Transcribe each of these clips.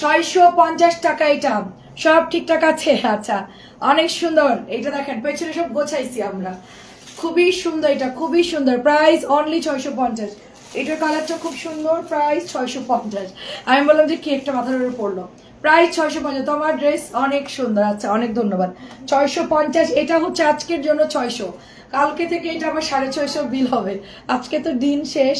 650 টাকা। এটা সব ঠিকঠাক আছে? আচ্ছা, অনেক সুন্দর। এটা দেখেন পেছনে সব গোছাইছি আমরা, খুবই সুন্দর, এটা খুবই সুন্দর। Price only 650। এটার কালারটা খুব সুন্দর, প্রাইস 650। আমি বললাম যে কি একটা মাথার উপর পড়লো, প্রাইস 650। তোমার ড্রেস অনেক সুন্দর। আচ্ছা, অনেক ধন্যবাদ। 650। এটা হচ্ছে আজকের জন্য 600, কালকে থেকে এটা আবার 650 বিল হবে। আজকে তো দিন শেষ।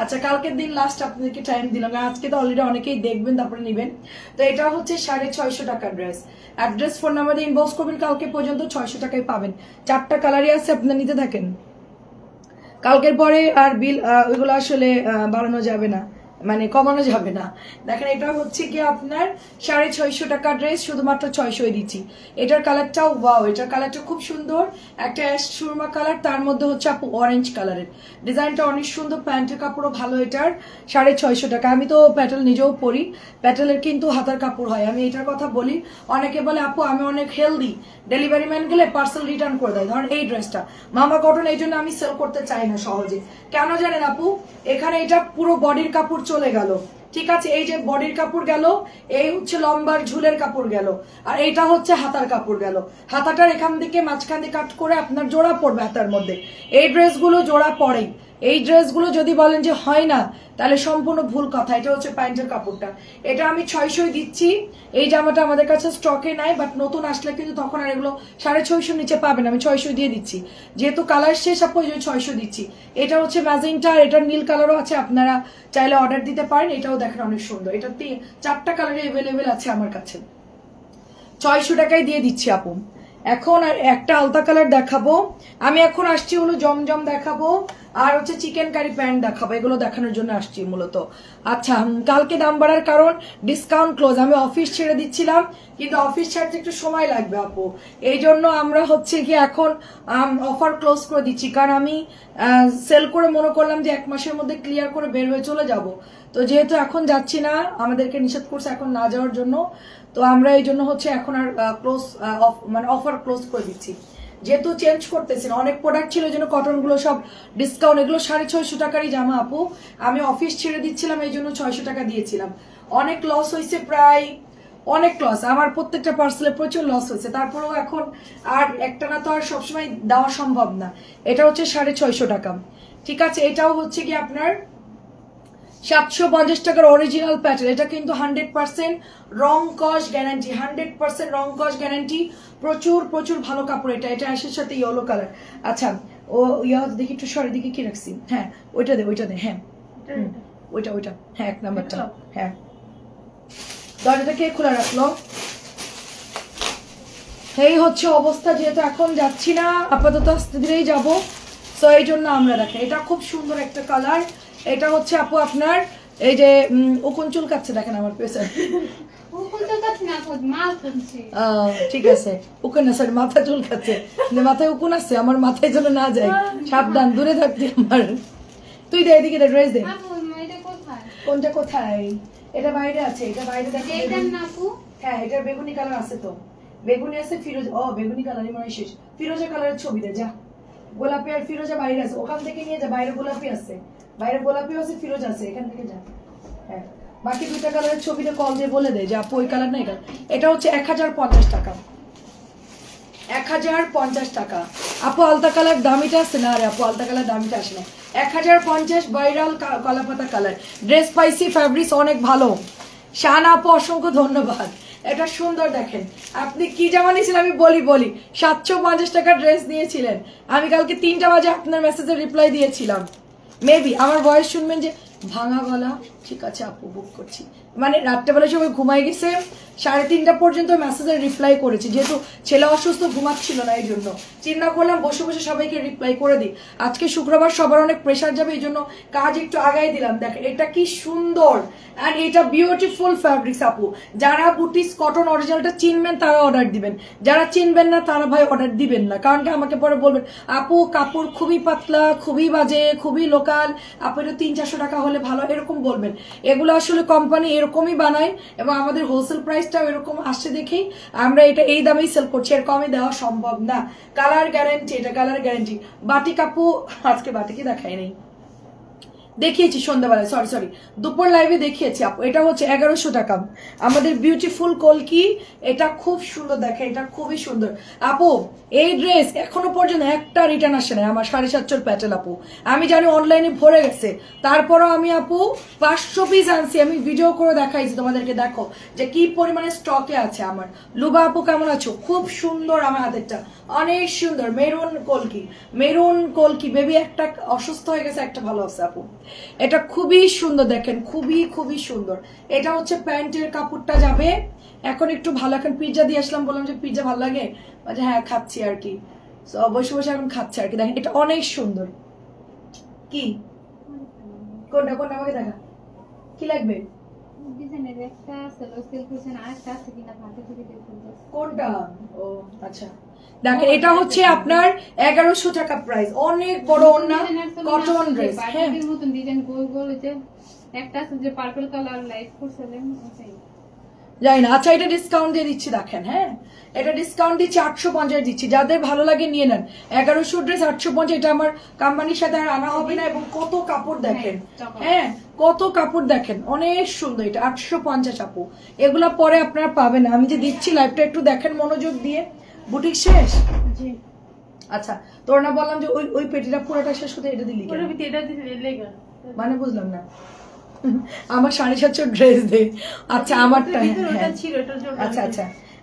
আচ্ছা, কালকের দিন লাস্ট আপনাদেরকে টাইম দিলাম, আজকে তো অলরেডি অনেকেই দেখবেন তারপরে নেবেন। তো এটা হচ্ছে 650 টাকার ড্রেস। অ্যাড্রেস ফোন নাম্বার দিয়ে ইনবক্স করবেন, কালকে পর্যন্ত 600 টাকায় পাবেন। 4টা কালারই আছে, আপনারা নিতে থাকেন। কালকের পরে আর বিল ওইগুলো আসলে বাড়ানো যাবে না, মানে কমানো যাবে না। দেখেন এটা হচ্ছে কি আপনার 650 টাকা ড্রেস, শুধুমাত্র 600 দিচ্ছি। এটার কালারটাও ওয়াও, এটার কালারটা খুব সুন্দর, একটা অ্যাশ সুরমা কালার, তার মধ্যে হচ্ছে আপু অরেঞ্জ কালারের। ডিজাইনটা অনেক সুন্দর, প্যান্টের কাপড়ও ভালো। এটার 650 টাকা। আমি তো প্যাটেল নিজেও পরি, প্যাটেলের কিন্তু হাতার কাপড় হয়। আমি এটার কথা বলি, অনেকে বলে আপু আমি অনেক হেলদি, ডেলিভারি ম্যান গেলে পার্সেল রিটার্ন করে দেয়। ধরেন এই ড্রেসটা মামা কটন, এই জন্য আমি সেল করতে চাই না সহজে। কেন জানেন আপু? এখানে এটা পুরো বডির কাপড় চলে গেল, ঠিক আছে? এই যে বডির কাপড় গেল, এই হচ্ছে লম্বার ঝুলের কাপড় গেল, আর এইটা হচ্ছে হাতার কাপড় গেল। হাতাটার এখান থেকে মাঝখান দিয়ে কাট করে আপনার জোড়া পড়বে হাতার মধ্যে। এই ড্রেসগুলো জোড়া পড়েই। এই ড্রেসগুলো যদি বলেন যে হয় না, তাহলে সম্পূর্ণ ভুল কথা। এটা হচ্ছে প্যান্টের কাপড়টা, এটা আমি 600 দিচ্ছি। এই জামাটা আমাদের কাছে স্টকে নাই, বাট নতুন আসলে কিন্তু তখন আর এগুলো 650 নিচে পাবেন। আমি 600 দিয়ে দিচ্ছি, যেহেতু কালার শেষ আপু, 600 দিচ্ছি। এটা হচ্ছে ম্যাজেন্টা, এটার নীল কালারও আছে, আপনারা চাইলে অর্ডার দিতে পারেন। এটাও দেখেন অনেক সুন্দর, এটা 4টা কালারে অ্যাভেলেবেল আছে আমার কাছে। 600 টাকায় দিয়ে দিচ্ছি আপু। এখন আর একটা আলতা কালার দেখাবো আমি। এখন আসছি হলো জমজম দেখাবো, আর হচ্ছে চিকেন কারি প্যান্ট দেখাবো। এগুলো দেখানোর জন্য আসছি মূলত। আচ্ছা, কালকে দাম বাড়ার কারণ ডিসকাউন্ট ক্লোজ। আমি অফিস ছেড়ে দিচ্ছিলাম, কিন্তু অফিস ছাড়তে একটু সময় লাগবে আপু, এই জন্য আমরা হচ্ছে কি এখন অফার ক্লোজ করে দিচ্ছি। কারণ আমি সেল করে মনে করলাম যে 1 মাসের মধ্যে ক্লিয়ার করে বের হয়ে চলে যাব। তো যেহেতু এখন যাচ্ছি না, আমাদেরকে নিষেধ করছে এখন না যাওয়ার জন্য, তো আমরা এই জন্য হচ্ছে এখন আর ক্লোজ মানে অফার ক্লোজ করে দিচ্ছি। যেহেতু চেঞ্জ করতেছি না, অনেক প্রোডাক্ট ছিল, এই জন্য কটনগুলো সব ডিসকাউন্ট। এগুলো 650 টাকারই জামা আপু, আমি অফিস ছেড়ে দিচ্ছিলাম, এই জন্য 600 টাকা দিয়েছিলাম। অনেক লস হয়েছে, প্রায় অনেক লস আমার, প্রত্যেকটা পার্সেলে প্রচুর লস হয়েছে। তারপরেও এখন আর একটা না তো আর সবসময় দেওয়া সম্ভব না। এটা হচ্ছে 650 টাকা, ঠিক আছে? এটাও হচ্ছে কি আপনার 750 টাকার অরিজিনাল প্যাটার্ন। এটা কিন্তু 100% রং কস গ্যারান্টি, 100% রং কস গ্যারান্টি। প্রচুর প্রচুর ভালো কাপড়। এটা এটা অ্যাশের সাথে ইয়েলো কালার। আচ্ছা, ও ইয়া দেখি একটু সরে দিকে কি রাখছি। হ্যাঁ, ওইটা দে, ওইটা দে। হ্যাঁ, ওইটা ওইটা, হ্যাঁ 1 নাম্বারটা। হ্যাঁ, দরজাটা কে খোলা রাখলো? এই হচ্ছে অবস্থা। যেহেতু এখন যাচ্ছি না, আপাতত আস্তে ধীরেই যাবো, তো এই জন্য আমরা দেখেন এটা খুব সুন্দর একটা কালার। এটা হচ্ছে আপু আপনার এই যে উকুন চুলকাচ্ছে, দেখেন আমার পেছনে। ঠিক আছে, উকুন না সরি, মাথা চুলকাচ্ছে। মাথায় উকুন আছে, আমার মাথায় যেন না যায়, সাবধান, দূরে থাকতে আমার। তুই দে এদিকে, ড্রেস দে। কোনটা কোথায়? এটা বাইরে আছে, এটা বাইরে দেখো। হ্যাঁ, এটার বেগুনি কালার আছে, তো বেগুনি আছে, ফিরোজ। ও বেগুনি কালারই মনে হয় শেষ। ফিরোজা কালারের ছবি দে যা। গোলাপি আর ফিরোজা বাইরে আছে, ওখান থেকে নিয়ে যা। বাইরে গোলাপি আছে, বাইরে গোলাপি আছে, ফিরোজ আছে, এখান থেকে যা। হ্যাঁ, বাকি 2টা কালারের ছবিতে কল দিয়ে বলে দেয় যে আপু ওই কালার না এটা। এটা হচ্ছে 1050 টাকা, 1050 টাকা। আপু আলতা কালার দামিটা আছে না? আরে আপু আলতা কালার দামিটা আসে না। 1050 ভাইরাল কলাপাতা কালার ড্রেস পাইছি, ফ্যাব্রিক্স অনেক ভালো। শান আপু অসংখ্য ধন্যবাদ। এটা সুন্দর, দেখেন আপনি কি জামা নিয়েছিলেন আমি বলি 750 টাকা ড্রেস নিয়েছিলেন। আমি কালকে 3টা বাজে আপনার মেসেজের রিপ্লাই দিয়েছিলাম। মেবি আমার ভয়েস শুনবেন যে ভাঙা গলা। ঠিক আছে আপু, বুক করছি। মানে রাত্রেবেলা সবাই ঘুমাই গেছে, 3:30 পর্যন্ত মেসেজের রিপ্লাই করেছি, যেহেতু ছেলে অসুস্থ ঘুমাচ্ছিল না, এই জন্য চিন্তা করলাম বসে বসে সবাইকে রিপ্লাই করে দিই। আজকে শুক্রবার, সবার অনেক প্রেশার যাবে, এই জন্য কাজ একটু আগাই দিলাম। দেখেন এটা কি সুন্দর, অ্যান্ড এটা বিউটিফুল ফ্যাব্রিক্স আপু। যারা বুটিস কটন অরিজিনালটা চিনবেন তারা অর্ডার দিবেন, যারা চিনবেন না তারা ভাই অর্ডার দিবেন না। কারণ কি আমাকে পরে বলবেন আপু কাপড় খুবই পাতলা, খুবই বাজে, খুবই লোকাল, আপু এটা 300-400 টাকা হলে ভালো, এরকম বলবেন। এগুলো আসলে কোম্পানি এরকমই বানায়, এবং আমাদের হোলসেল প্রাইসটাও এরকম আসছে দেখেই আমরা এটা এই দামেই সেল করছি, এর কমে দেওয়া সম্ভব না। কালার গ্যারান্টি, এটা কালার গ্যারান্টি। বাটিক আপু আজকে বাটিকই দেখাই নেই, দেখিয়েছি সন্ধ্যাবেলায়, সরি দুপুর লাইভে দেখিয়েছি আপু। এটা হচ্ছে 1100 টাকা আমাদের বিউটিফুল কলকি। এটা খুব সুন্দর, দেখেন এটা খুবই সুন্দর আপু। এই ড্রেস এখনো পর্যন্ত একটা রিটার্ন আসে না আমার 750 প্যাটেল আপু। আমি জানি অনলাইনে ভরে গেছে, তারপরও আমি আপু 500 পিস আনছি। আমি ভিডিও করে দেখাইছি তোমাদেরকে, দেখো যে কি পরিমাণে স্টকে আছে আমার। লুবা আপু কেমন আছো? খুব সুন্দর আমার হাতেরটা, অনেক সুন্দর মেরুন কলকি বেবি। একটা অসুস্থ হয়ে গেছে, একটা ভালো আছে আপু। এটা খুবই সুন্দর, দেখেন খুবই সুন্দর। এটা হচ্ছে প্যান্টের কাপড়টা যাবে। এখন একটু ভালো, এখন পিৎজা দিয়ে আসলাম, বললাম যে পিৎজা ভালো লাগে, হ্যাঁ খাচ্ছি আর কি, বসে বসে এখন খাচ্ছে আর কি। দেখেন এটা অনেক সুন্দর। কি কোনটা আমাকে দেখা, কি লাগবে? কোনটা? ও আচ্ছা, দেখেন এটা হচ্ছে আপনার 1100 টাকা প্রাইস, অনেক বড় ওন্না কটন ড্রেস। হ্যাঁ মতন ডিজাইন গোল গোল, যে একটা আছে যে পার্পল কালার লাইট করছিলেন যাই না। আচ্ছা এটা ডিসকাউন্ট দিয়ে দিচ্ছি, দেখেন হ্যাঁ এটা ডিসকাউন্ট দিচ্ছি 850 দিচ্ছি, যাদের ভালো লাগে নিয়ে নেন। 1100 ড্রেস 850, এটা আমার কোম্পানির সাথে আর আনা হবে না। এবং কত কাপড় দেখেন, হ্যাঁ কত কাপড় দেখেন, অনেক সুন্দর। এটা 850 আপু, এগুলা পরে আপনারা পাবেন। আমি যে দিচ্ছি লাইভটা একটু দেখেন মনোযোগ দিয়ে। বুটিক শেষ? আচ্ছা তোর না বললাম যে ওই পেটিটা পুরোটা শেষ হতে এটা দিলি, মানে বুঝলাম না। আমার 750 ড্রেস দে। আচ্ছা আমারটা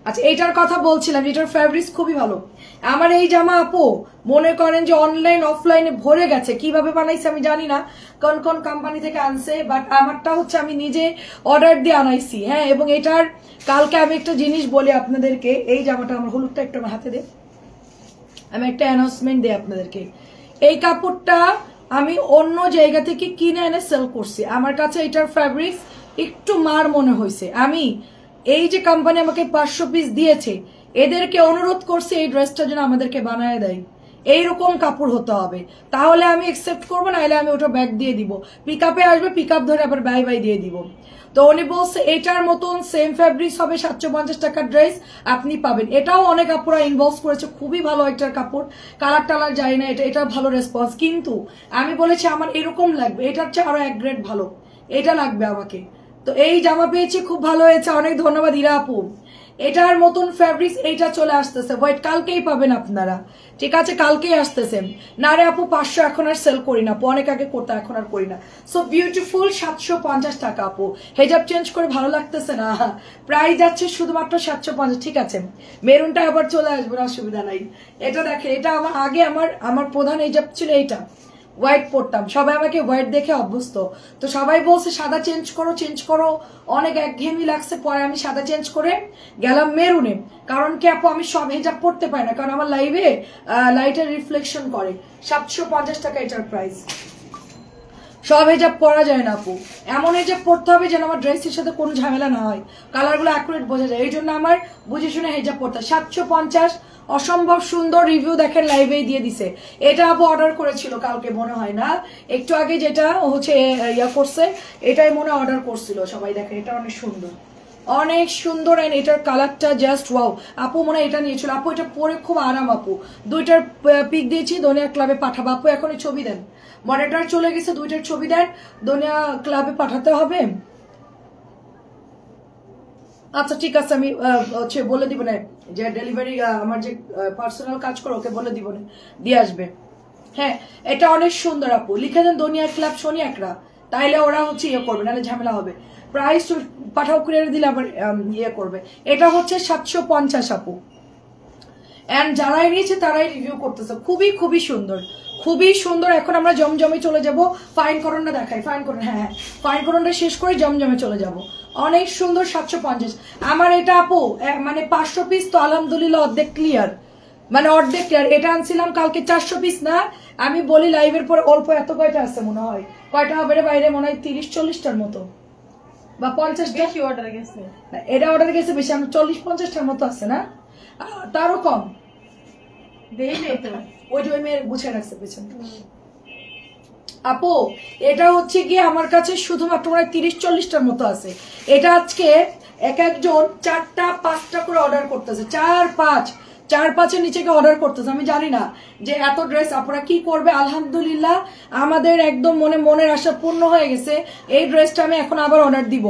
আচ্ছা এইটার কথা বলছিলাম, এটার ফ্যাব্রিক্স খুবই ভালো। আমার এই জামা আপু মনে করেন যে অনলাইন অফলাইনে ভরে গেছে, কিভাবে বানাইছে আমি জানি না, কোন কোম্পানি থেকে আনছে, বাট আমারটা হচ্ছে আমি নিজে অর্ডার দিয়ে আনাইছি। হ্যাঁ এবং এটার কালকে আমি একটা জিনিস বলি আপনাদেরকে, এই জামাটা আমার হলুদটা একটু আমার হাতে দে, আমি একটা অ্যানাউন্সমেন্ট দিই আপনাদেরকে। এই কাপড়টা আমি অন্য জায়গা থেকে কিনে এনে সেল করছি, আমার কাছে এটার ফ্যাব্রিক্স একটু মার মনে হয়েছে। আমি এই যে কোম্পানি আমাকে 500 পিস দিয়েছে, এদেরকে অনুরোধ করছি এই ড্রেসটা যেন আমাদেরকে বানায় দেয়, এইরকম কাপড় হতে হবে, তাহলে আমি একসেপ্ট করবো, নাহলে আমি ওটা ব্যাক দিয়ে দিব। পিক আপে আসবে, পিক আপ ধরে আবার বাই দিয়ে দিব। তো উনি বলছে এটার মতন সেম ফ্যাব্রিক্স হবে, 750 টাকার ড্রেস আপনি পাবেন। এটাও অনেক আপুরা ইনবক্স করেছে, খুবই ভালো একটার কাপড়, কালার টালার যায় না, এটা ভালো রেসপন্স। কিন্তু আমি বলেছি আমার এরকম লাগবে, এটার চেয়ে আরো 1 গ্রেড ভালো এটা লাগবে আমাকে। তো এই জামা পেয়েছি, খুব ভালো হয়েছে, অনেক ধন্যবাদ ইরা আপু। এটার মতন ফ্যাব্রিক্স এইটা চলে আসতেছে, হোয়াইট কালকেই পাবেন আপনারা, ঠিক আছে কালকেই আসতেছে। না রে আপু 500 এখন আর সেল করি না আপু, অনেক আগে করতে, এখন আর করি না। সো বিউটিফুল 750 টাকা আপু। হেজাব চেঞ্জ করে ভালো লাগতেছে না, প্রাইস যাচ্ছে শুধুমাত্র 750, ঠিক আছে। মেরুনটা আবার চলে আসবে, অসুবিধা নাই। এটা দেখে, এটা আমার আগে আমার প্রধান হেজাব ছিল এইটা, হোয়াইট পরতাম, সবাই আমাকে হোয়াইট দেখে অভ্যস্ত। তো সবাই বলছে সাদা চেঞ্জ করো, অনেক একঘেয়েমি লাগছে। পরে আমি সাদা চেঞ্জ করে গেলাম মেরুনে, কারণ কি আপু আমি সব হেজাব পড়তে পারি না, কারণ আমার লাইভে লাইটের রিফ্লেকশন করে। 750 টাকা এটার প্রাইস। সব হেজাব পরা যায় না আপু, এমন হেজাব পড়তে হবে যেন আমার ড্রেসের সাথে কোনো ঝামেলা না হয়, কালারগুলো অ্যাকুরেট বোঝা যায়, এই জন্য আমার বুঝে শুনে হেজাব পড়তে। 750 অসম্ভব সুন্দর, রিভিউ দেখেন লাইভেই দিয়ে দিছে। এটা আপু অর্ডার করেছিল কালকে মনে হয় না, একটু আগে যেটা হচ্ছে ইয়া করছে এটাই মনে অর্ডার করছিল সবাই। দেখেন এটা অনেক সুন্দর, অনেক সুন্দর। এন্ড এটার কালারটা জাস্ট ওয়াও। আপু মনে এটা নিয়েছিল, আপু এটা পরে খুব আরাম আপু। দুইটার পিক দিয়েছি, দোনিয়া ক্লাবে পাঠাবো আপু। এখন ছবি দেন, মনিটর চলে গেছে, দুইটার ছবি দেন, দোনিয়া ক্লাবে পাঠাতে হবে। আচ্ছা ঠিক আছে, আমি হচ্ছে বলে দিব না, যে ডেলিভারি আমার যে পার্সোনাল কাজ করে ওকে বলে দিব না, দিয়ে আসবে। হ্যাঁ এটা অনেক সুন্দর আপু, লিখে দেন দোনিয়া ক্লাব শনিয়াকরা, তাইলে ওরা হচ্ছে ইয়ে করবে, নাহলে ঝামেলা হবে। প্রাইস পাঠাও কুরিয়ারে দিলে আবার ইয়ে করবে। এটা হচ্ছে 750 আপু। এন্ড যারাই নিয়েছে তারাই রিভিউ করতেছে, খুবই সুন্দর। এখন আমরা জমজমে চলে যাব, ফাইন করণটা দেখাই, ফাইন করণ, হ্যাঁ ফাইন করণটা শেষ করে জমজমে চলে যাব। অনেক সুন্দর 750। আমার এটা আপু মানে 500 পিস তো আলহামদুলিল্লাহ অর্ধেক ক্লিয়ার, মানে অর্ধেক ক্লিয়ার। এটা আনছিলাম কালকে 400 পিস না, আমি বলি লাইভের পর অল্প, এত কয়টা আছে মনে হয়, কয়টা হবে রে বাইরে, মনে হয় 30-40টার মতো বা 50টা অর্ডার গেছে। এটা অর্ডার গেছে বেশি, আমার 40-50টার মতো আছে না, তারও কম। ওই যে ওই মেয়ের গুছিয়ে রাখছে পেছনে। আপু এটা হচ্ছে গিয়ে আমার কাছে শুধুমাত্র 30-40টার মতো আছে। এটা আজকে এক একজন 4টা 5টা করে অর্ডার করতেছে, 4-5 4-5-এর নিচে কে অর্ডার করতেছে, আমি জানি না যে এত ড্রেস আপনারা কি করবে। আলহামদুলিল্লাহ আমাদের একদম মনের আশা পূর্ণ হয়ে গেছে। এই ড্রেসটা আমি এখন আবার অর্ডার দিব।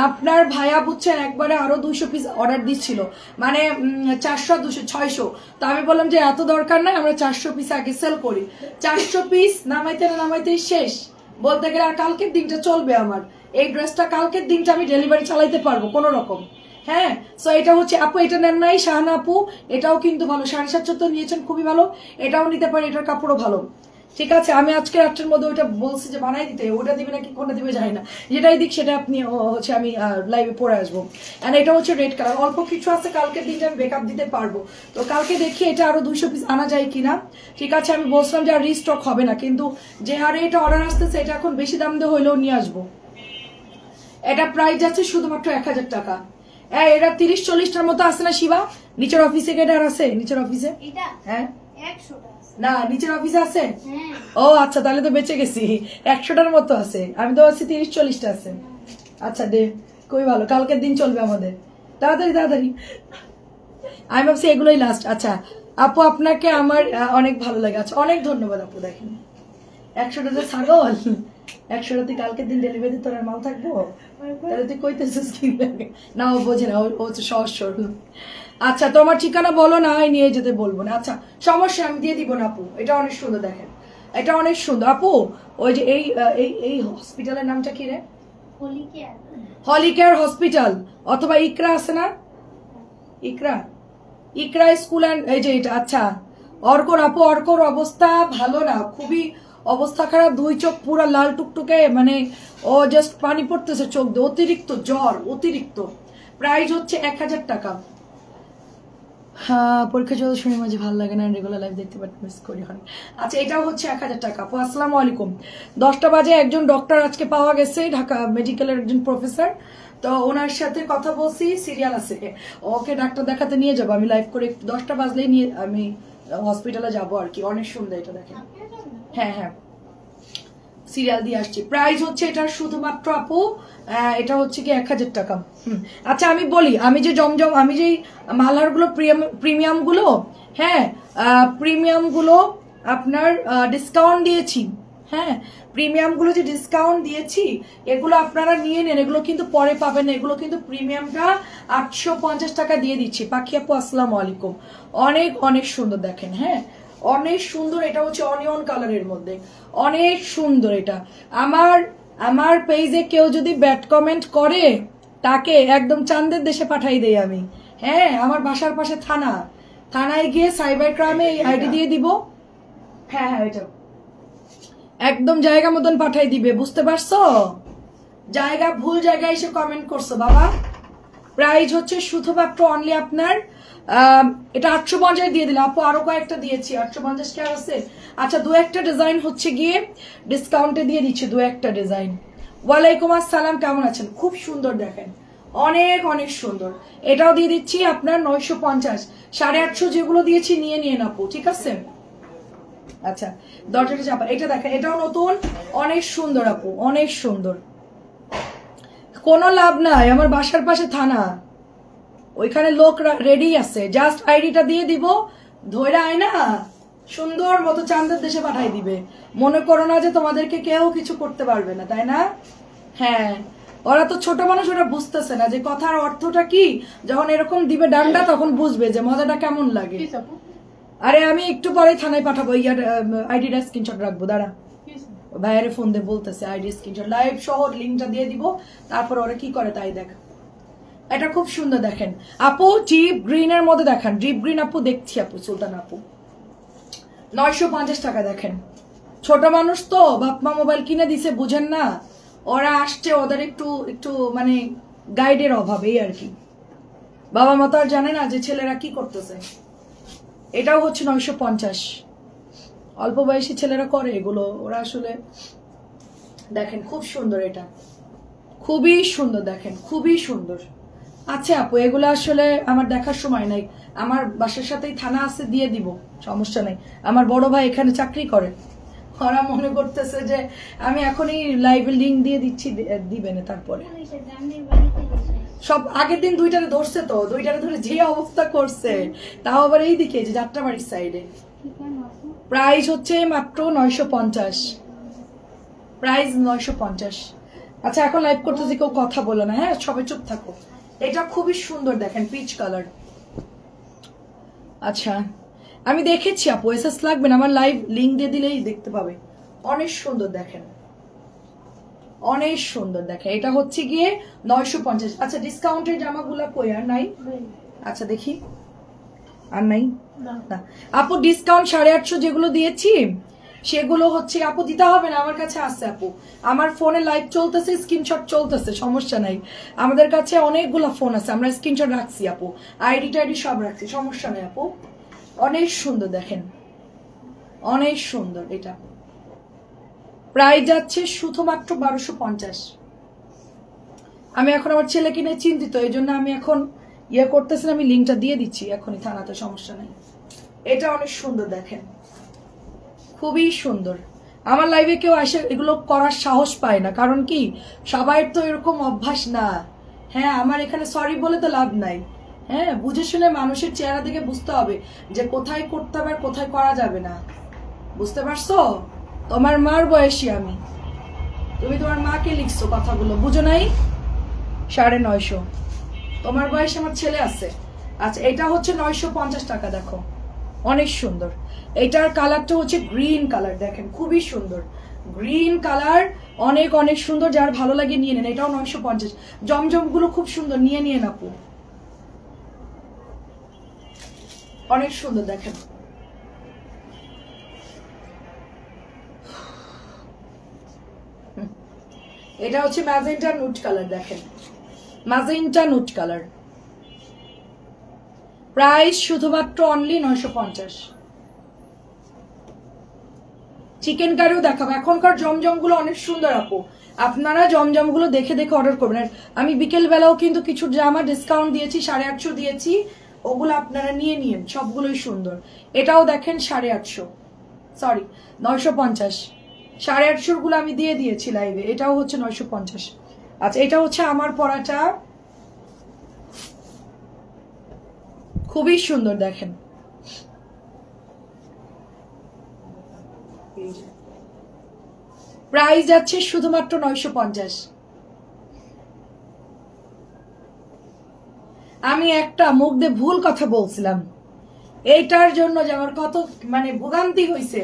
আপনার ভাইয়া বুঝছেন একবারে আরো 200 পিস অর্ডার দিচ্ছিল, মানে 400 200 600। তো আমি বললাম যে এত দরকার নাই, আমরা 400 পিস আগে সেল করি। 400 পিস নামাইতেই শেষ বলতে গেলে। আর কালকের দিনটা চলবে আমার এই ড্রেসটা, কালকের দিনটা আমি ডেলিভারি চালাইতে পারবো কোনো রকম। হ্যাঁ, সো এটা হচ্ছে আপু, এটা নেন নাই শাহানা আপু, এটাও কিন্তু ভালো, 750 নিয়েছেন, খুবই ভালো, এটাও নিতে পারি, এটার কাপড়ও ভালো। ঠিক আছে, আমি আজকে রাত্রের মধ্যে ওইটা বলছি যে বানাই দিতে, ওটা দিবে নাকি কোনটা দিবে জানি না, যেটাই দিক সেটা আপনি হচ্ছে আমি লাইভে পরে আসবো। এন্ড এটা হচ্ছে রেড কালার, অল্প কিছু আছে, কালকের দিনটা আমি বেকআপ দিতে পারবো। তো কালকে দেখি এটা আরো 200 পিস আনা যায় কিনা। ঠিক আছে, আমি বলছিলাম যে আর রিস্টক হবে না, কিন্তু যে হারে এটা অর্ডার আসতেছে এটা এখন বেশি দাম দিয়ে হইলেও নিয়ে আসবো। এটা প্রাইস যাচ্ছে শুধুমাত্র 1000 টাকা। এটা 30-40টার মতো আছে না শিবা? নিচের অফিসে কেটার আছে? নিচের অফিসে হ্যাঁ না, নিচের অফিসে আছে। ও আচ্ছা, তাহলে তো বেঁচে গেছি, 100টার মতো আছে। আমি তো ভাবছি 30-40টা আছে। আচ্ছা দে, খুবই ভালো, কালকের দিন চলবে আমাদের। তাড়াতাড়ি আমি ভাবছি এগুলোই লাস্ট। আচ্ছা আপু, আপনাকে আমার অনেক ভালো লাগে। আচ্ছা অনেক ধন্যবাদ আপু। দেখেন 100টাতে ছাগল, 100টাতে কালকের দিন ডেলিভারি তোর মাল থাকবো, তাহলে তুই কইতেছিস কি না? ও বোঝে না, ও হচ্ছে সহজ সরল। আচ্ছা তোমার ঠিকানা বলো, না হয় নিয়ে যেতে বলবো না। আচ্ছা সমস্যা, আমি দিয়ে দিব না আপু। এটা অনেক সুন্দর, দেখেন এটা অনেক সুন্দর আপু। ওই যে এই হসপিটালের নামটা কি রে? হলি কেয়ার হসপিটাল, অথবা ইকরা আছে না? ইকরা স্কুল অ্যান্ড এই যে এটা। আচ্ছা অর্কর আপু, অর্কর অবস্থা ভালো না, খুবই অবস্থা খারাপ, 2 চোখ পুরা লাল টুকটুকে, মানে ও জাস্ট পানি পড়তেছে চোখ দিয়ে, অতিরিক্ত জ্বর, অতিরিক্ত। প্রাইস হচ্ছে 1000 টাকা। হ্যাঁ, পরীক্ষা চলতে শুনে মাঝে ভালো লাগে না, রেগুলার লাইভ দেখতে পারি, মিস করি হয়। আচ্ছা এটাও হচ্ছে 1000 টাকা আপু। আসসালামু আলাইকুম। 10টা বাজে একজন ডক্টর আজকে পাওয়া গেছে, ঢাকা মেডিকেলের একজন প্রফেসর। তো ওনার সাথে কথা বলছি, সিরিয়াল আছে, ওকে ডাক্তার দেখাতে নিয়ে যাবো আমি লাইভ করে। 10টা বাজলেই নিয়ে আমি হসপিটালে যাবো আর কি। অনেক সুন্দর এটা, দেখেন। হ্যাঁ সিরিয়াল দিয়ে আসছি। প্রাইস হচ্ছে এটার শুধুমাত্র আপু এটা হচ্ছে কি 1000 টাকা। আচ্ছা আমি বলি, আমি যে জমজম, আমি যে মালহার গুলো প্রিমিয়াম গুলো, হ্যাঁ প্রিমিয়াম গুলো আপনার ডিসকাউন্ট দিয়েছি। হ্যাঁ প্রিমিয়াম গুলো যে ডিসকাউন্ট দিয়েছি, এগুলো আপনারা নিয়ে নেন, এগুলো কিন্তু পরে পাবেন। এগুলো কিন্তু প্রিমিয়ামটা 850 টাকা দিয়ে দিচ্ছি। পাখি আপু আসসালামু আলাইকুম। অনেক সুন্দর, দেখেন। হ্যাঁ অনেক সুন্দর, এটা হচ্ছে অনিয়ন কালারের মধ্যে, অনেক সুন্দর এটা। আমার পেজে কেউ যদি ব্যাড কমেন্ট করে তাকে একদম চাঁদের দেশে পাঠাই দেই আমি। হ্যাঁ আমার বাসার পাশে থানায় গিয়ে সাইবার ক্রাইমে আইডি দিয়ে দিব। হ্যাঁ এটা একদম জায়গা মতন পাঠাই দিবে, বুঝতে পারছো? ভুল জায়গায় এসে কমেন্ট করছো বাবা। প্রাইস হচ্ছে শুধুমাত্র অনলি আপনার এটা 850 দিয়ে দিলাম আপু, আরো কয়েকটা দিয়েছি। 850 কি আর আছে? আচ্ছা 2-1টা ডিজাইন হচ্ছে গিয়ে ডিসকাউন্টে দিয়ে দিচ্ছি, 2-1টা ডিজাইন। ওয়ালাইকুম আসসালাম, কেমন আছেন? খুব সুন্দর, দেখেন অনেক সুন্দর। এটাও দিয়ে দিচ্ছি আপনার 950। 850 যেগুলো দিয়েছি নিয়ে আপু, ঠিক আছে? আচ্ছা দরজাটা চাপা, এটা দেখেন, এটাও নতুন, অনেক সুন্দর আপু, অনেক সুন্দর। কোনো লাভ নাই, আমার বাসার পাশে থানা, ওইখানে লোক রেডি আছে, জাস্ট আইডিটা দিয়ে দিব, ধৈরা আয় না সুন্দর মতো চাঁদের দেশে পাঠাই দিবে। মনে করো না যে তোমাদেরকে কেউ কিছু করতে পারবে না, তাই না? হ্যাঁ ওরা তো ছোট মানুষ, ওরা বুঝতেছে না যে কথার অর্থটা কি। যখন এরকম দিবে ডান্ডা তখন বুঝবে যে মজাটা কেমন লাগে। আরে আমি একটু পরে থানায় পাঠাবো, ইয়ার আইডিটা স্ক্রিনশট রাখবো, দাঁড়া ভাইয়ারে ফোন দিয়ে বলতেছে আইডি স্ক্রিনশট, লাইভ সহ লিঙ্কটা দিয়ে দিব, তারপর ওরা কি করে তাই দেখ। এটা খুব সুন্দর, দেখেন আপু, ডিপ গ্রিনের মধ্যে দেখান, ডিপ গ্রিন আপু দেখছি আপু, সুলতান আপু 950 টাকা। দেখেন ছোট মানুষ তো, বাপমা মোবাইল কিনে দিছে, বুঝেন না, ওরা আসছে, ওদের একটু মানে গাইডের অভাব, এই আর কি। বাবা মা তো আর জানে না যে ছেলেরা কি করতেছে। এটাও হচ্ছে 950। অল্প বয়সী ছেলেরা করে এগুলো, ওরা আসলে দেখেন খুব সুন্দর, এটা খুবই সুন্দর, দেখেন খুবই সুন্দর। আচ্ছা আপু এগুলো আসলে আমার দেখার সময় নাই, আমার বাসার সাথেই থানা আছে, দিয়ে দিব, সমস্যা নাই। আমার বড় ভাই এখানে চাকরি করে, ওরা মনে করতেছে যে আমি এখনই লাইভ লিঙ্ক দিয়ে দিচ্ছি, দিবে না তারপরে। সব আগের দিন দুইটারে ধরছে, তো দুইটারে ধরে যে অবস্থা করছে, তাও আবার এইদিকে যে যাত্রাবাড়ির সাইডে। প্রাইস হচ্ছে মাত্র 950, প্রাইস 950। আচ্ছা এখন লাইভ করতেছি, কেউ কথা বলো না, হ্যাঁ সবাই চুপ থাকো। এটা খুবই সুন্দর দেখেন, পিচ কালার। আচ্ছা আমি দেখেছি আপু, এসএস লাগবে না, আমার লাইভ লিঙ্ক দিয়ে দিলেই দেখতে পাবে। অনেক সুন্দর দেখেন, অনেক সুন্দর দেখেন। এটা হচ্ছে গিয়ে 950। আচ্ছা ডিসকাউন্টের জামাগুলা কই, আর নাই? আচ্ছা দেখি, আর নাই না আপু। ডিসকাউন্ট 850 যেগুলো দিয়েছি সেগুলো হচ্ছে আপু দিতে হবে না, আমার কাছে আছে আপু। আমার ফোনে লাইভ চলতেছে, স্ক্রিনশট চলতেছে, সমস্যা নাই। আমাদের কাছে অনেকগুলো ফোন আছে, আমরা স্ক্রিনশট রাখছি আপু, আইডি টাইডি সব রাখছি, সমস্যা নেই আপু। অনেক সুন্দর দেখেন, অনেক সুন্দর। এটা প্রাইস যাচ্ছে শুধুমাত্র 1250। আমি এখন আমার ছেলে কিনে চিন্তিত, এই জন্য আমি এখন ইয়ে করতেছি, আমি লিঙ্কটা দিয়ে দিচ্ছি এখনই থানাতে, সমস্যা নেই। এটা অনেক সুন্দর দেখেন, খুবই সুন্দর। আমার লাইভে কেউ আসে এগুলো করার সাহস পায় না, কারণ কি সবাই তো এরকম অভ্যাস না। হ্যাঁ আমার এখানে সরি বলে তো লাভ নাই, হ্যাঁ বুঝে শুনে মানুষের চেহারা দেখে বুঝতে হবে যে কোথায় করতে হবে আর কোথায় করা যাবে না, বুঝতে পারছো? তোমার মার বয়সী আমি, তুমি তোমার মাকে লিখছো কথাগুলো, বুঝো নাই? 950 তোমার বয়সে আমার ছেলে আছে। আচ্ছা এটা হচ্ছে 950 টাকা, দেখো অনেক সুন্দর। এটার কালারটা হচ্ছে গ্রিন কালার, দেখেন খুবই সুন্দর গ্রিন কালার, অনেক অনেক সুন্দর। যার ভালো লাগে নিয়ে নেন, এটাও 950। জমজম গুলো খুব সুন্দর, নিয়ে নিয়ে আপু, অনেক সুন্দর দেখেন। এটা হচ্ছে ম্যাজেন্টা নুট কালার, দেখেন ম্যাজেন্টা নুট কালার। প্রাইস শুধুমাত্র অনলি 950। চিকেন কারিও দেখাবো। এখনকার জমজম গুলো অনেক সুন্দর আপু, আপনারা জমজম গুলো দেখে দেখে অর্ডার করবেন। আর আমি বিকেল বেলাও কিন্তু কিছু জামা ডিসকাউন্ট দিয়েছি, 850 দিয়েছি, ওগুলো আপনারা নিয়ে নিন, সবগুলোই সুন্দর। এটাও দেখেন 850, সরি 950, 850 গুলো আমি দিয়ে দিয়েছি লাইভে, এটাও হচ্ছে 950। আচ্ছা এটা হচ্ছে আমার পরাটা, খুবই সুন্দর দেখেন। প্রাইস যাচ্ছে শুধুমাত্র 950। আমি একটা মুখ দিয়ে ভুল কথা বলছিলাম, এইটার জন্য যে আমার কত মানে ভোগান্তি হয়েছে।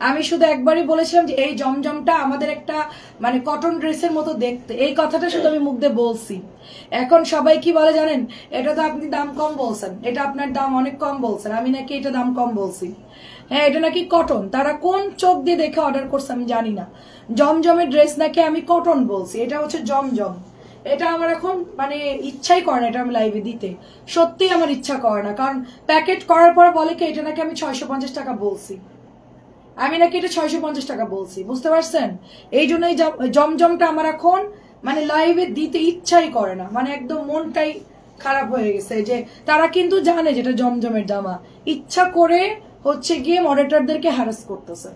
আমি শুধু একবারই বলেছিলাম যে এই জমজমটা আমাদের একটা মানে কটন ড্রেসের মতো দেখতে, এই কথাটা শুধু আমি মুখ দিয়ে বলছি। এখন সবাই কি বলে জানেন, এটা তো আপনি দাম কম বলছেন, এটা আপনার দাম অনেক কম বলছেন, আমি নাকি এটা দাম কম বলছি। হ্যাঁ এটা নাকি কটন, তারা কোন চোখ দিয়ে দেখে অর্ডার করছে আমি জানি না। জমজমের ড্রেস নাকি আমি কটন বলছি, এটা হচ্ছে জমজম। এটা আমার এখন মানে ইচ্ছাই করে না এটা আমি লাইভে দিতে, সত্যি আমার ইচ্ছা করে না। কারণ প্যাকেট করার পর বলে কি এটা নাকি আমি 650 টাকা বলছি, আমি নাকি এটা 650 টাকা বলছি, বুঝতে পারছেন? এই জন্যই জমজমটা আমার এখন মানে লাইভে দিতে ইচ্ছাই করে না, মানে একদম মনটাই খারাপ হয়ে গেছে। যে তারা কিন্তু জানে যেটা জমজমের জামা, ইচ্ছা করে হচ্ছে গিয়ে মডারেটরদেরকে হ্যারাস করতেছে।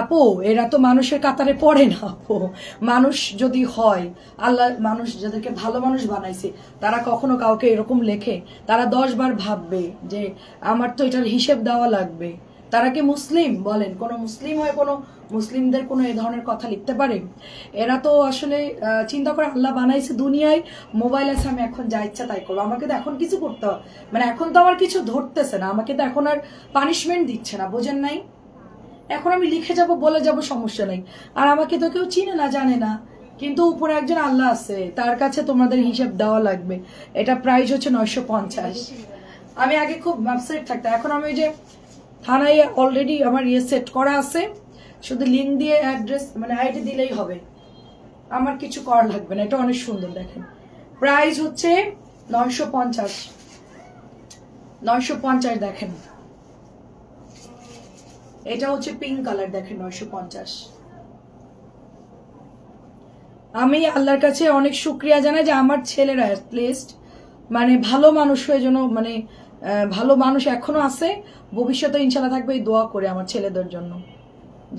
আপু এরা তো মানুষের কাতারে পড়ে না আপু, মানুষ যদি হয়, আল্লাহ মানুষ যাদেরকে ভালো মানুষ বানাইছে তারা কখনো কাউকে এরকম লেখে? তারা 10 বার ভাববে যে আমার তো এটার হিসেব দেওয়া লাগবে। তারা কি মুসলিম বলেন? কোন মুসলিম হয়ে কোনো মুসলিমদের কোনো এই ধরনের কথা লিখতে পারে? এরা তো আসলে চিন্তা করে আল্লাহ বানাইছে দুনিয়ায়, মোবাইল আছে আমি এখন যা ইচ্ছা তাই করবো, আমাকে তো এখন কিছু করতে হবে মানে এখন তো আমার কিছু ধরতেছে না, আমাকে তো এখন আর পানিশমেন্ট দিচ্ছে না, বোঝেন নাই? এখন আমি লিখে যাব বলে যাব সমস্যা নাই, আর আমাকে তো কেউ চিনে না জানে না, কিন্তু উপরে একজন আল্লাহ আছে, তার কাছে তোমাদের হিসাব দেওয়া লাগবে। এটা প্রাইস হচ্ছে 950। আমি আগে খুব আপসেট থাকতাম, এখন আমি যে থানায় অলরেডি আমার ইয়ে সেট করা আছে, শুধু লিঙ্ক দিয়ে অ্যাড্রেস মানে আইডি দিলেই হবে, আমার কিছু করা লাগবে না। এটা অনেক সুন্দর দেখেন, প্রাইস হচ্ছে 950, 950 দেখেন। এটা হচ্ছে পিঙ্ক কালার, দেখেন 950। আমি আল্লাহর কাছে অনেক শুকরিয়া জানাই যে আমার ছেলেরা অ্যাটলিস্ট মানে ভালো মানুষ হয়ে যেন মানে ভালো মানুষ এখনো আছে, ভবিষ্যতে ইনশাল্লাহ থাকবে। এই দোয়া করে আমার ছেলেদের জন্য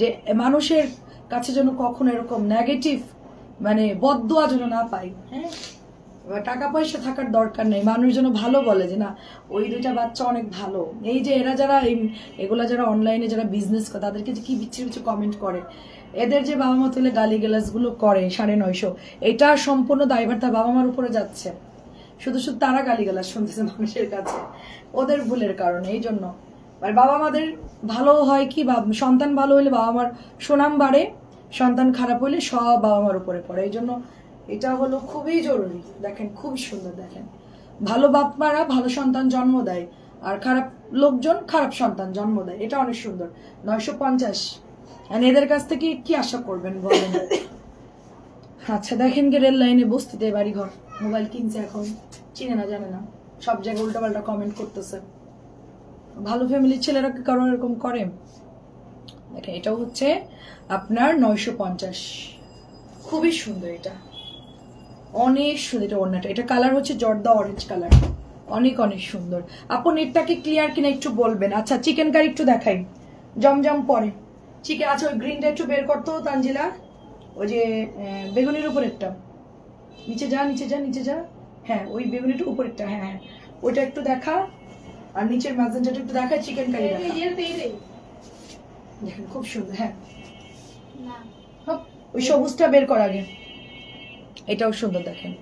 যে মানুষের কাছে যেন কখনো এরকম নেগেটিভ মানে বদদোয়া যেন না পাই। হ্যাঁ, টাকা পয়সা থাকার দরকার নেই, মানুষ যেন ভালো বলে যে না ওই দুইটা বাচ্চা অনেক ভালো। এই যে এরা যারা এগুলা যারা অনলাইনে যারা বিজনেস করে তাদেরকে যে কি বিচ্ছিরি বিচ্ছিরি কমেন্ট করে, এদের যে বাবা মা তুলে গালি গালাজ গুলো করে 950, এটা সম্পূর্ণ দায়ভার তার বাবা মার উপরে যাচ্ছে। শুধু শুধু তারা গালি গালাজ শুনতেছে মানুষের কাছে ওদের ভুলের কারণে। এই জন্য মানে বাবা মাদের ভালো হয় কি, সন্তান ভালো হলে বাবা মার সুনাম বাড়ে, সন্তান খারাপ হলে সব বাবা মার উপরে পড়ে। এই জন্য এটা হলো খুবই জরুরি। দেখেন খুবই সুন্দর, দেখেন ভালো বাপ মারা ভালো সন্তান জন্ম দেয়, আর খারাপ লোকজন খারাপ সন্তান জন্ম দেয়। এটা অনেক সুন্দর। 950 এদের কাছ থেকে কি আশা করবেন বলেন? আচ্ছা দেখেন কি রেল লাইনে বস্তিতে বাড়ি ঘর, মোবাইল কিনছে এখন, চিনে না জানে না, সব জায়গায় উল্টাপাল্টা কমেন্ট করতেছে। ভালো ফ্যামিলির ছেলেরা কি কারো এরকম করে? দেখেন এটাও হচ্ছে আপনার 950, খুবই সুন্দর। এটা অনেক সুন্দর। এটা ওড়নাটা, এটা কালার হচ্ছে জর্দা অরেঞ্জ কালার, অনেক অনেক সুন্দর। আপু নেটটাকে ক্লিয়ার কিনা একটু বলবেন। আচ্ছা চিকেন কারি একটু দেখাই, জমজম পরে চিকেন। আচ্ছা ওই গ্রিনটা একটু বের করতো তানজিলা, ওই যে বেগুনির উপরেরটা, নিচে যা নিচে যা নিচে যা, হ্যাঁ ওই বেগুনিটা উপরেরটা, হ্যাঁ হ্যাঁ ওইটা একটু দেখা, আর নিচের ম্যাজেন্টাটা একটু দেখা, চিকেন কারি দেখেন খুব সুন্দর। হ্যাঁ ওই সবুজটা বের কর আগে, এটাও সুন্দর দেখেন,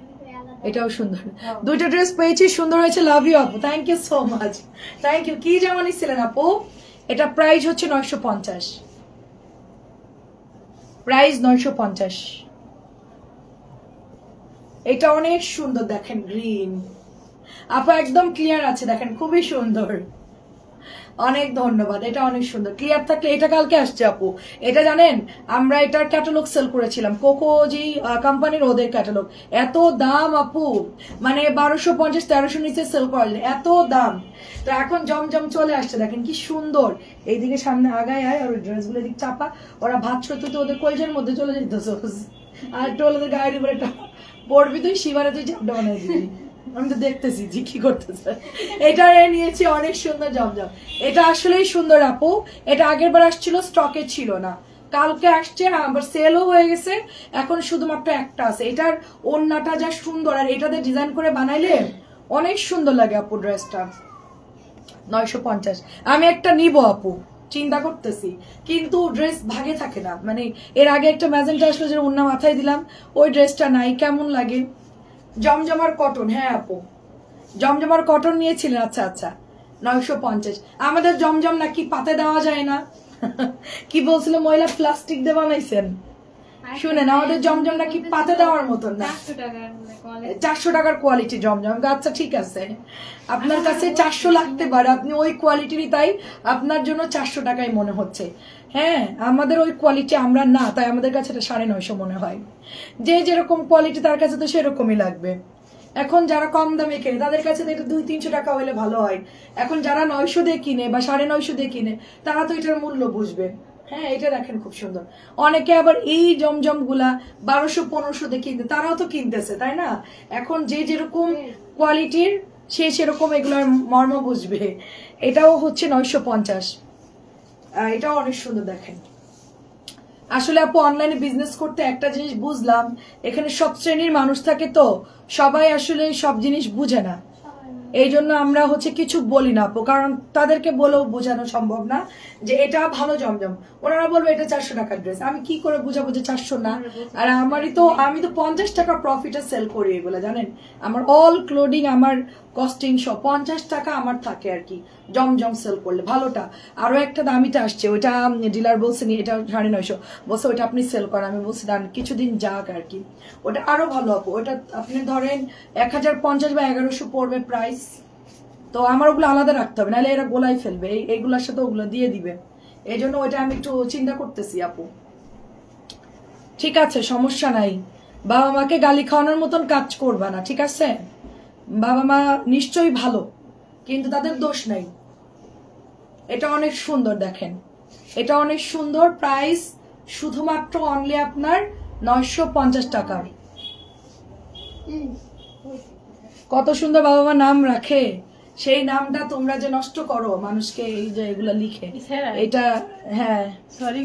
এটাও সুন্দর। দুইটা ড্রেস পেয়েছি, সুন্দর হয়েছে, লাভ ইউ আপু, thank you so much, thank you. কি জামা নিচ্ছিলেন আপু? এটা প্রাইস হচ্ছে 950, প্রাইস 950। এটা অনেক সুন্দর দেখেন, গ্রিন আপু একদম ক্লিয়ার আছে, দেখেন খুবই সুন্দর, অনেক ধন্যবাদ। এটা অনেক সুন্দর, ক্লিয়ার থাকলে। এটা কালকে আসছে আপু, এটা জানেন আমরা এটার ক্যাটালগ সেল করেছিলাম, কোকোজি কোম্পানির, ওদের ক্যাটালগ। এত দাম আপু, মানে 1250-1300 নিচে সেল করা যায়, এত দাম। তো এখন জমজম চলে আসছে, দেখেন কি সুন্দর। এইদিকে সামনে আগায় আয়, আর ওই ড্রেসগুলো এদিকে চাপা, ওরা ভাত সত্যি তো ওদের কলজের মধ্যে চলে যেত, আর একটু ওদের গায়ের উপরে একটা পড়বি, তুই শিবারে তুই চাপটা বানাই দিবি। আমি তো দেখতেছি যে কি করতেছে। এটা নিয়েছি, অনেক সুন্দর জমজম। এটা আসলেই সুন্দর আপু, এটা আগের বার আসছিল, স্টকে ছিল না, কালকে আসছে, আবার সেলও হয়ে গেছে, এখন শুধুমাত্র একটা আছে। এটার ওড়নাটা যা সুন্দর, আর এটাতে ডিজাইন করে বানাইলে অনেক সুন্দর লাগে আপু ড্রেসটা। 950 আমি একটা নিব আপু, চিন্তা করতেছি, কিন্তু ড্রেস ভাগে থাকে না। মানে এর আগে একটা ম্যাজেন্টা আসলো, যে ওড়না মাথায় দিলাম, ওই ড্রেসটা নাই, কেমন লাগে। জমজমার কটন, হ্যাঁ আপু জমজমার কটন নিয়েছিলেন, আচ্ছা আচ্ছা 950। আমাদের জমজম নাকি পাতে দেওয়া যায় না, কি বলছিল মহিলা, প্লাস্টিক দিয়ে বানাইছেন। শুনেন আমাদের জমজম নাকি পাতে দেওয়ার মতন না, 400 টাকার কোয়ালিটি জমজম। আচ্ছা ঠিক আছে, আপনার কাছে 400 লাগতে পারে, আপনি ওই কোয়ালিটিরই, তাই আপনার জন্য 400 টাকাই মনে হচ্ছে। হ্যাঁ আমাদের ওই কোয়ালিটি আমরা না, তাই আমাদের কাছে এটা 950 মনে হয়। যে যেরকম কোয়ালিটি তার কাছে তো সেরকমই লাগবে। এখন যারা কম দামে কেনে তাদের কাছে তো এটা 200-300 টাকা হলে ভালো হয়। এখন যারা 900 দিয়ে কিনে বা 950 দিয়ে কিনে, তারা তো এটার মূল্য বুঝবে। হ্যাঁ এটা দেখেন খুব সুন্দর। অনেকে আবার এই জমজম গুলা 1200-1500 দিয়ে কিনতে, তারাও তো কিনতেছে, তাই না? এখন যে যেরকম কোয়ালিটির সে সেরকম এগুলোর মর্ম বুঝবে। এটাও হচ্ছে 950, এটাও অনেক সুন্দর দেখেন। আসলে আপু অনলাইনে বিজনেস করতে একটা জিনিস বুঝলাম, এখানে সব শ্রেণীর মানুষ থাকে, তো সবাই আসলে সব জিনিস বুঝে না। এই জন্য আমরা হচ্ছে কিছু বলি না আপু, কারণ তাদেরকে বলেও বোঝানো সম্ভব না যে এটা ভালো জমজম। ওনারা বলবে এটা 400 টাকার ড্রেস, আমি কি করে বুঝাবো যে 400 না। আর আমি তো 50 টাকা প্রফিটে সেল করি এগুলো, জানেন আমার অল ক্লোদিং, আমার কস্টিং সব 50 টাকা আমার থাকে আর কি, জমজম সেল করলে ভালোটা। আরো একটা দামিটা আসছে, ওইটা ডিলার বলছে এটা 950, বলছে ওইটা আপনি সেল করেন। আমি বলছি দাঁড়ান কিছুদিন যাক আর কি, ওটা আরো ভালো আপু। ওটা আপনি ধরেন 1050 বা 1100 পড়বে প্রাইস, তো আমার ওগুলো আলাদা রাখতে হবে, নাহলে এরা গোলাই ফেলবে, এইগুলোর সাথে ওগুলো দিয়ে দিবে। এই জন্য ওইটা আমি একটু চিন্তা করতেছি আপু। ঠিক আছে সমস্যা নাই, বাবা মাকে গালি খাওয়ানোর মতন কাজ করবা না, ঠিক আছে? বাবা মা নিশ্চয়ই ভালো, কিন্তু তাদের দোষ নাই। এটা অনেক সুন্দর দেখেন, এটা অনেক সুন্দর, প্রাইস শুধুমাত্র অনলি আপনার 950 টাকা। কত সুন্দর বাবা মা নাম রাখে, সেই নামটা তোমরা যে নষ্ট করো মানুষকে, এই যে এগুলা লিখে, এটা হ্যাঁ সরি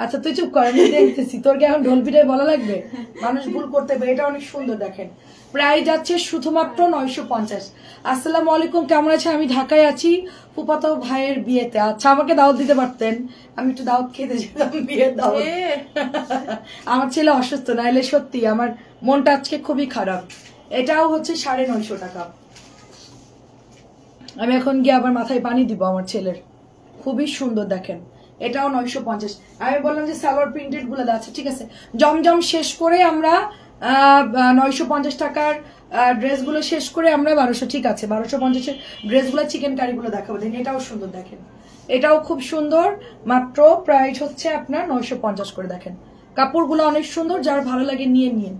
আচ্ছা তুই চুপ কর, আমি দেখতেছি তোর কি এখন ঢোল পিটায় বলা লাগবে? মানুষ ভুল করতে পারে। এটা অনেক সুন্দর দেখেন, প্রাইস যাচ্ছে শুধুমাত্র 950। আসসালামু আলাইকুম, কেমন আছেন? আমি ঢাকায় আছি ফুফাতো ভাইয়ের বিয়েতে। আচ্ছা আমাকে দাওয়াত দিতে পারতেন, আমি একটু দাওয়াত খেতে যেতাম, বিয়ের দাওয়াত। আমার ছেলে অসুস্থ, নাইলে সত্যি আমার মনটা আজকে খুবই খারাপ। এটাও হচ্ছে 950 টাকা। আমি এখন গিয়ে আবার মাথায় পানি দিব আমার ছেলের। খুবই সুন্দর দেখেন, এটাও 950। আমি বললাম যে সালোয়ার প্রিন্টেড গুলো আছে, ঠিক আছে। জমজম শেষ করে আমরা 950 টাকার ড্রেস গুলো শেষ করে আমরা 1200, ঠিক আছে 1250 ড্রেস গুলো চিকেন কারি গুলো দেখাবো। দেখেন এটাও সুন্দর, দেখেন এটাও খুব সুন্দর, মাত্র প্রাইস হচ্ছে আপনার 950 করে। দেখেন কাপড়গুলো অনেক সুন্দর, যার ভালো লাগে নিয়ে নিন।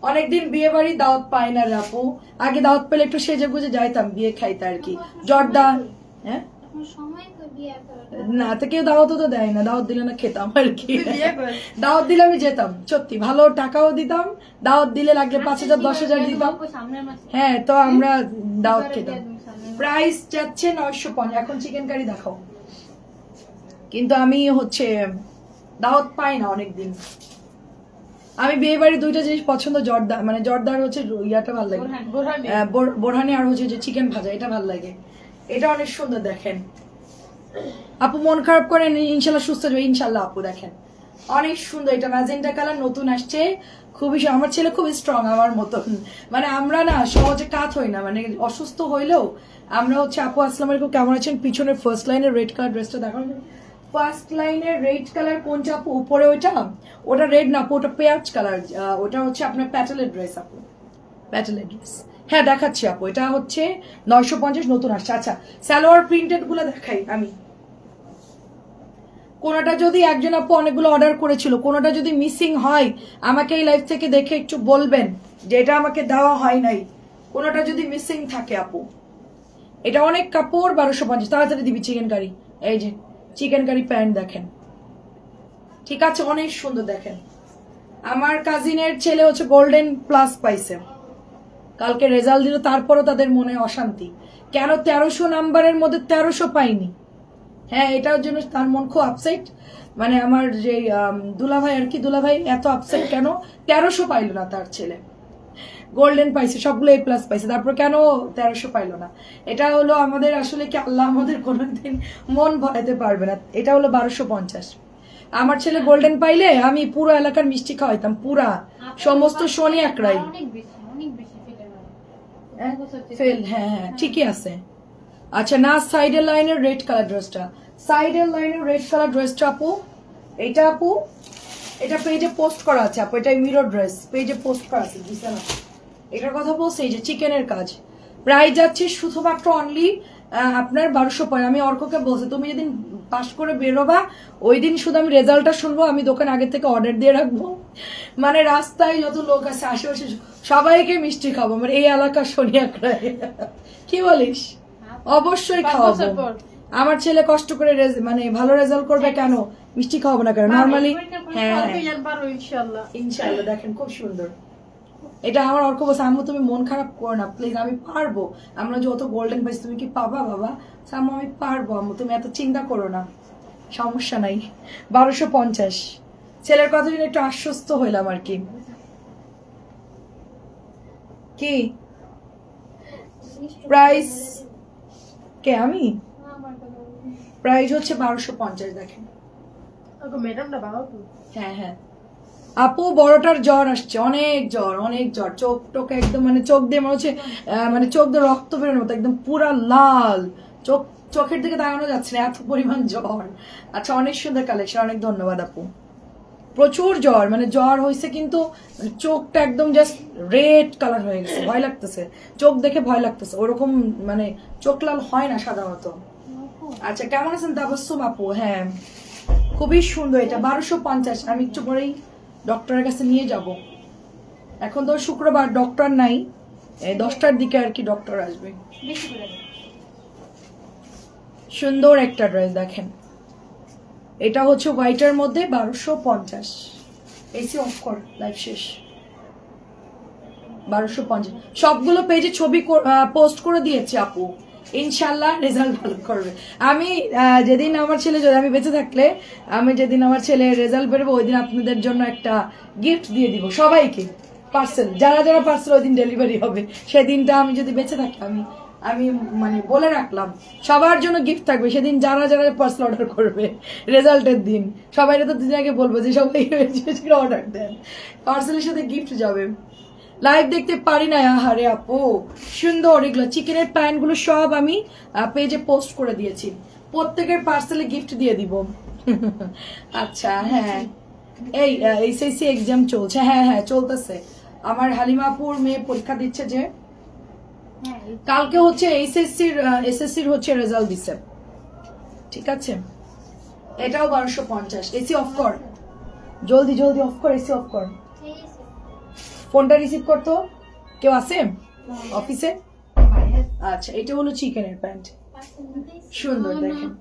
অনেকদিন বিয়ে বাড়ি দাওয়াত পাই না রে আপু, আগে দাওয়াত পেলে একটু সেজে গুজে যাইতাম বিয়ে খাইতে আর কি। জর্দা হ্যাঁ না, তো কেউ দাওয়াতও তো দেয় না, দাওয়াত দিলে না খেতাম আর কি। দাওয়াত দিলে আমি যেতাম, সত্যি ভালো টাকাও দিতাম, দাওয়াত দিলে লাগলে 5000 10,000 দিতাম। হ্যাঁ, তো আমরা দাওয়াত খেতাম। প্রাইস যাচ্ছে 950। এখন চিকেন কারি দেখাও, কিন্তু আমি হচ্ছে দাওয়াত পাই না অনেকদিন। আমি বিয়ে বাড়ি দুইটা জিনিস পছন্দ, জর্দা মানে জর্দার হচ্ছে ইয়াটা ভালো লাগে, বোরহানি, আর হচ্ছে যে চিকেন ভাজা, এটা ভালো লাগে। এটা অনেক সুন্দর দেখেন আপু, মন খারাপ করেন, ইনশাল্লাহ সুস্থ যাবে ইনশাল্লাহ আপু। দেখেন অনেক সুন্দর, এটা ম্যাজেন্টা কালার, নতুন আসছে, খুবই। আমার ছেলে খুবই স্ট্রং আমার মতন, মানে আমরা না সহজে কাত হই না, মানে অসুস্থ হইলেও আমরা হচ্ছে। আপু আসসালামু আলাইকুম, কেমন আছেন? পিছনের ফার্স্ট লাইনের রেড কালার ড্রেসটা দেখানো, ফার্স্ট লাইনের রেড কালার কোনটা আপু? উপরে ওটা রেড না আপু, ওটা পেঁয়াজ কালার, ওটা হচ্ছে আপনার প্যাটেলের ড্রেস আপু, প্যাটেলের ড্রেস। হ্যাঁ দেখাচ্ছি আপু, এটা হচ্ছে 950 নতুন আসছে। আচ্ছা সালোয়ার প্রিন্টেড গুলো দেখাই আমি। কোনোটা যদি একজন আপু অনেকগুলো অর্ডার করেছিল, কোনোটা যদি মিসিং হয় আমাকে এই লাইভ থেকে দেখে একটু বলবেন যে এটা আমাকে দেওয়া হয় নাই, কোনোটা যদি মিসিং থাকে আপু। এটা অনেক কাপড়, 1250, তাড়াতাড়ি দিবি। চিকেন কারি, এই যে চিকেন কারি প্যান্ট দেখেন, ঠিক আছে, অনেক সুন্দর দেখেন। আমার কাজিনের ছেলে হচ্ছে গোল্ডেন প্লাস পাইছে, কালকে রেজাল্ট দিল, তারপরও তাদের মনে অশান্তি, কেন 1300 নাম্বারের মধ্যে 1300 পাইনি। হ্যাঁ, এটার জন্য তার মন খুব আপসেট, মানে আমার যে দুলাভাই আর কি, দুলাভাই এত আপসেট কেন 1300 পাইলো না তার ছেলে। গোল্ডেন পাইছে, সবগুলো A+ পাইছে, তারপর কেন 1300 পাইলো না। এটা হলো আমাদের আসলে কি, আল্লাহ আমাদের কোনোদিন মন ভরাতে পারবে না। এটা হলো 1250। আমার ছেলে গোল্ডেন পাইলে আমি পুরো এলাকার মিষ্টি খাওয়াইতাম, পুরা সমস্ত শনি একরাই। হ্যাঁ ঠিকই আছে। আচ্ছা না, সাইডের লাইনের রেড কালার ড্রেসটা, সাইডের লাইনের রেড কালার ড্রেসটা আপু, এটা আপু এটা পেজে পোস্ট করা আছে আপু, এটা মিরর ড্রেস পেজে পোস্ট করা আছে, বুঝছেন? এটার কথা বলছে, এই যে চিকেনের কাজ। প্রাইস যাচ্ছে শুধুমাত্র অনলি আপনার 1250। আমি অর্ককে বলছি তুমি যেদিন পাস করে বেরোবা ওই দিন শুধু আমি রেজাল্টটা শুনবো, আমি দোকান আগে থেকে অর্ডার দিয়ে রাখবো, মানে রাস্তায় যত লোক আছে আশেপাশে সবাইকে মিষ্টি খাবো, মানে এই এলাকার শনিয়াকড়ায়। কি বলিস? অবশ্যই খাওয়াবো। আমার ছেলে কষ্ট করে মানে ভালো রেজাল্ট করবে, কেন মিষ্টি খাওয়াবো না কেন? নর্মালি হ্যাঁ ইনশাআল্লাহ। দেখেন খুব সুন্দর, এটা আমার অর্ক বলছে আম্মু তুমি মন খারাপ করো না প্লিজ, আমি পারবো, আমরা যত গোল্ডেন পাইছি তুমি কি পাবা বাবা? আম্মু আমি পারবো আম্মু, তুমি এত চিন্তা করো না, সমস্যা নাই। 1250। ছেলের কথা শুনে একটু আশ্বস্ত হইলাম আর কি। কি প্রাইস? কে আমি? প্রাইস হচ্ছে 1250। দেখেন হ্যাঁ হ্যাঁ আপু, বড়টার জ্বর আসছে, অনেক জ্বর, অনেক জ্বর, চোখ টোক একদম মানে চোখ দিয়ে মনে হচ্ছে মানে চোখ দিয়ে রক্ত বেরোনোর মতো, একদম পুরা লাল চোখ, চোখের দিকে তাকানো যাচ্ছে না, এত পরিমাণ জ্বর। আচ্ছা অনেক সুন্দর কালেকশন, অনেক ধন্যবাদ আপু। প্রচুর জ্বর, মানে জ্বর হয়েছে কিন্তু চোখটা একদম জাস্ট রেড কালার হয়ে গেছে, ভয় লাগতেছে, চোখ দেখে ভয় লাগতেছে, ওরকম মানে চোখ লাল হয় না সাধারণত। আচ্ছা কেমন আছেন তাবাসসুম আপু? হ্যাঁ খুবই সুন্দর, এটা 1250। আমি একটু পরেই ডক্টরের কাছে নিয়ে যাব, এখন তো শুক্রবার ডক্টর নাই, 10টার দিকে আর কি ডক্টর আসবে। সুন্দর একটা ড্রেস দেখেন, এটা হচ্ছে হোয়াইটের মধ্যে 1250। এসি অফ কর, লাইভ শেষ। 1250 সবগুলো পেজে ছবি পোস্ট করে দিয়েছে আপু, ইনশাল্লাহ রেজাল্ট ভালো করবে। আমি যেদিন আমার ছেলে, যদি আমি বেঁচে থাকলে, আমি যেদিন আমার ছেলে রেজাল্ট বেরোবো ওই দিন আপনাদের জন্য একটা গিফট দিয়ে দিব সবাইকে, পার্সেল, যারা যারা পার্সেল ওই দিন ডেলিভারি হবে সেদিনটা আমি যদি বেঁচে থাকি, আমি মানে বলে রাখলাম সবার জন্য গিফট থাকবে সেদিন, যারা যারা পার্সেল অর্ডার করবে রেজাল্টের দিন। সবাই তো দুদিন আগে বলবো যে সবাই অর্ডার দেন, পার্সেলের সাথে গিফট যাবে। লাইভ দেখতে পারি না, আহারে আপু সুন্দর এগুলো চিকেনের প্যান্ট গুলো সব আমি পেজে পোস্ট করে দিয়েছি, প্রত্যেকের পার্সেলে গিফট দিয়ে দিব। আচ্ছা হ্যাঁ, এই এইচএসসি এক্সাম চলছে, হ্যাঁ হ্যাঁ চলতেছে। আমার হালিমাপুর মেয়ে পরীক্ষা দিচ্ছে, যে কালকে হচ্ছে এসএসসির হচ্ছে রেজাল্ট দিচ্ছে, ঠিক আছে। এটাও 1250। এসি অফ কর, জলদি জলদি অফ কর, এসি অফ কর। ফোনটা রিসিভ করতো, কেউ আছে অফিসে? আচ্ছা, এটা হলো চিকেনের প্যান্ট, সুন্দর দেখেন,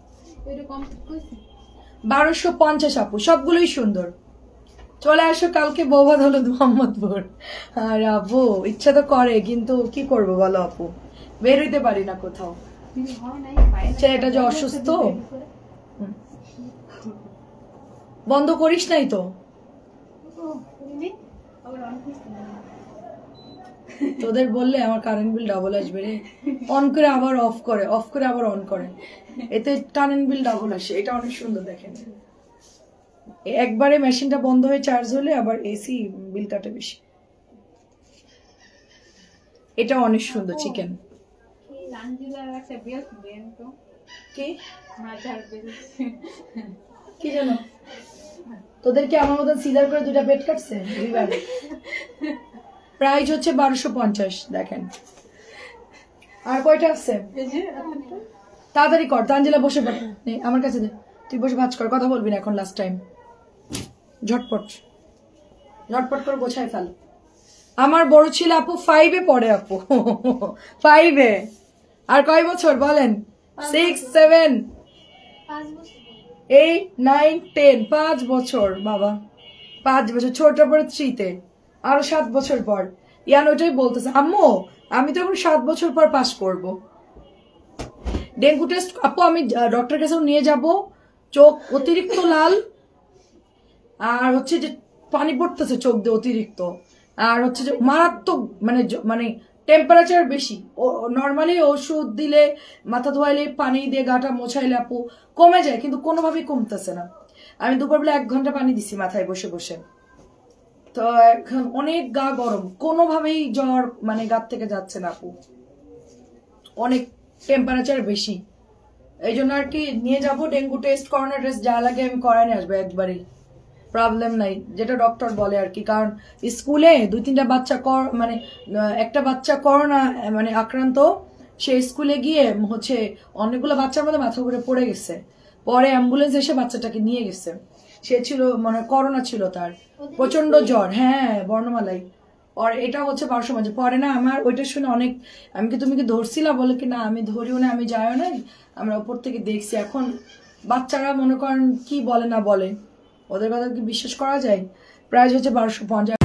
1250 আপু, সবগুলোই সুন্দর। চলে আসো কালকে বৌভাত হলো মোহাম্মদপুর। আর আপু ইচ্ছা তো করে, কিন্তু কি করবো বলো আপু, বের হইতে পারি না কোথাও, ছেলেটা যে অসুস্থ। বন্ধ করিস নাই তো? তোদের বললে আমার কারেন্ট বিল ডাবল আসবে রে, অন করে আবার অফ করে, অফ করে আবার অন করে, এতে কারেন্ট বিল ডাবল আসে। এটা অনেক সুন্দর দেখেন, একবারে মেশিনটা বন্ধ হয়ে চার্জ হলে আবার এসি বিল কাটে বেশি। এটা অনেক সুন্দর চিকেন। কি জানো, তোদেরকে আমার মতন সিজার করে 2টা বেড কাটছে। প্রাইস হচ্ছে 1250 দেখেন। আর কয়টা আছে? তাড়াতাড়ি কর, তানজিলা বসে পড়, আমার কাছে দে, তুই বসে ভাজ কর, কথা বলবি না এখন, লাস্ট টাইম। ঝটপট ঝটপট করে গোছায় ফেল। আমার বড় ছেলে আপু 5-এ পড়ে, আপু 5-এ। আর কয় বছর বলেন? 6, 7, 8, 9, 10, 5 বছর বাবা, 5 বছর। ছোট পরে 3-তে, আরো 7 বছর পর। ইয়ান ওইটাই বলতেছে, আম্মু আমি তো এখন 7 বছর পর পাস করব। ডেঙ্গু টেস্ট আপু আমি ডক্টর কাছেও নিয়ে যাব। চোখ অতিরিক্ত লাল, আর হচ্ছে যে পানি পড়তেছে চোখ দিয়ে অতিরিক্ত, আর হচ্ছে যে মারাত্মক মানে টেম্পারেচার বেশি। নর্মালি ওষুধ দিলে, মাথা ধোয়াইলে, পানি দিয়ে গাটা মোছাইলে আপু কমে যায়, কিন্তু কোনোভাবেই কমতেছে না। আমি দুপুরবেলা 1 ঘন্টা পানি দিছি মাথায় বসে বসে, তো এখন অনেক গা গরম, কোনোভাবেই জ্বর মানে গা থেকে যাচ্ছে না আপু, অনেক টেম্পারেচার বেশি। এই জন্য আর কি নিয়ে যাবো, ডেঙ্গু টেস্ট, করোনা টেস্ট যা লাগে আমি করাই নিয়ে আসবো একবারই, প্রবলেম নাই, যেটা ডক্টর বলে আর কি। কারণ স্কুলে 2-3টা বাচ্চা মানে একটা বাচ্চা করোনা মানে আক্রান্ত, সে স্কুলে গিয়ে হচ্ছে অনেকগুলো বাচ্চার মধ্যে মাথা ঘুরে পড়ে গেছে, পরে অ্যাম্বুলেন্স এসে বাচ্চাটাকে নিয়ে গেছে। সে ছিল মানে করোনা ছিল তার, প্রচন্ড জ্বর, হ্যাঁ বর্ণমালাই। আর এটা হচ্ছে 1250 পরে না। আমার ওইটা শুনে অনেক, আমি কি তুমি কি ধরছিলা বলে কি, না আমি ধরিও না, আমি যাইও নাই, আমরা উপর থেকে দেখছি। এখন বাচ্চারা মনে করেন কি বলে না বলে, ওদের কথা কি বিশ্বাস করা যায়? প্রাইস হচ্ছে 1250।